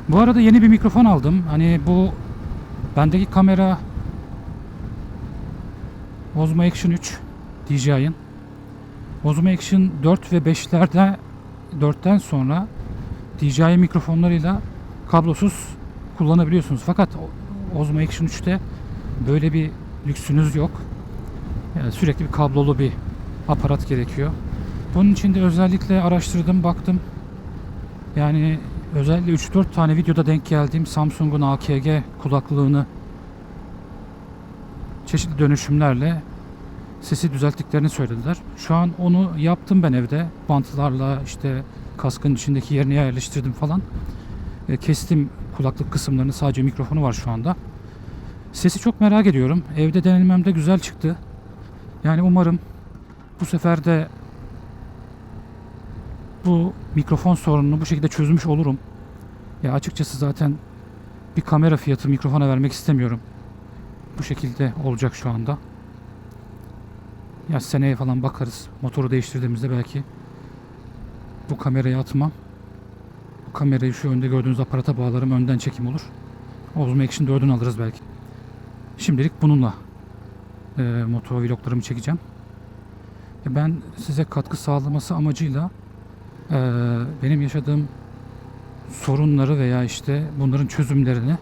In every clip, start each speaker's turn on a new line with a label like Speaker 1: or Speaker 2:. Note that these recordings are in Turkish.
Speaker 1: Bu arada yeni bir mikrofon aldım. Hani bu bendeki kamera Osmo Action 3 DJI'ın. Osmo Action 4 ve 4'ten sonra DJI mikrofonlarıyla kablosuz kullanabiliyorsunuz. Fakat Osmo Action 3'te böyle bir lüksünüz yok. Yani sürekli bir kablolu bir aparat gerekiyor. Bunun için de özellikle araştırdım, baktım. Yani özellikle 3-4 tane videoda denk geldiğim Samsung'un AKG kulaklığını çeşitli dönüşümlerle sesi düzelttiklerini söylediler. Şu an onu yaptım ben evde. Bantlarla işte kaskın içindeki yerine yerleştirdim falan. Kestim kulaklık kısımlarını, sadece mikrofonu var şu anda. Sesi çok merak ediyorum. Evde denememde güzel çıktı. Yani umarım bu sefer de bu mikrofon sorununu bu şekilde çözmüş olurum. Ya açıkçası zaten bir kamera fiyatı mikrofona vermek istemiyorum. Bu şekilde olacak şu anda. Ya seneye falan bakarız. Motoru değiştirdiğimizde belki bu kamerayı atmam. Bu kamerayı şu önde gördüğünüz aparata bağlarım. Önden çekim olur. Osmo Action 4'ünü alırız belki. Şimdilik bununla moto vloglarımı çekeceğim. Ben size katkı sağlaması amacıyla benim yaşadığım sorunları veya işte bunların çözümlerini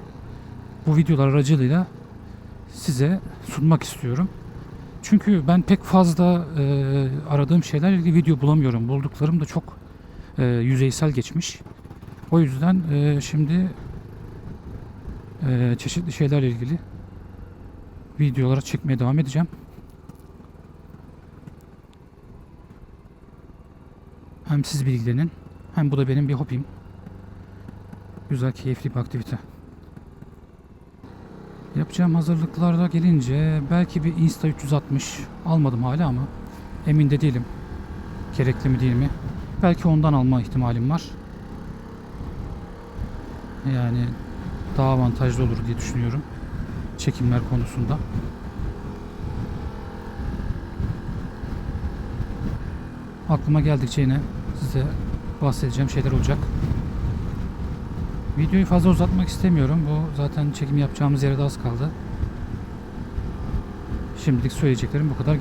Speaker 1: bu videolar aracılığıyla size sunmak istiyorum. Çünkü ben pek fazla aradığım şeylerle ilgili video bulamıyorum. Bulduklarım da çok yüzeysel geçmiş. O yüzden şimdi çeşitli şeylerle ilgili videolara çekmeye devam edeceğim. Hem siz bilgilenin, hem bu da benim bir hobim. Güzel, keyifli bir aktivite. Yapacağım hazırlıklarda gelince belki bir Insta360 almadım hala ama emin de değilim. Gerekli mi değil mi? Belki ondan alma ihtimalim var. Yani daha avantajlı olur diye düşünüyorum. Çekimler konusunda. Aklıma geldikçe yine size bahsedeceğim şeyler olacak. Videoyu fazla uzatmak istemiyorum. Bu zaten çekim yapacağımız yere de az kaldı. Şimdilik söyleyeceklerim bu kadar.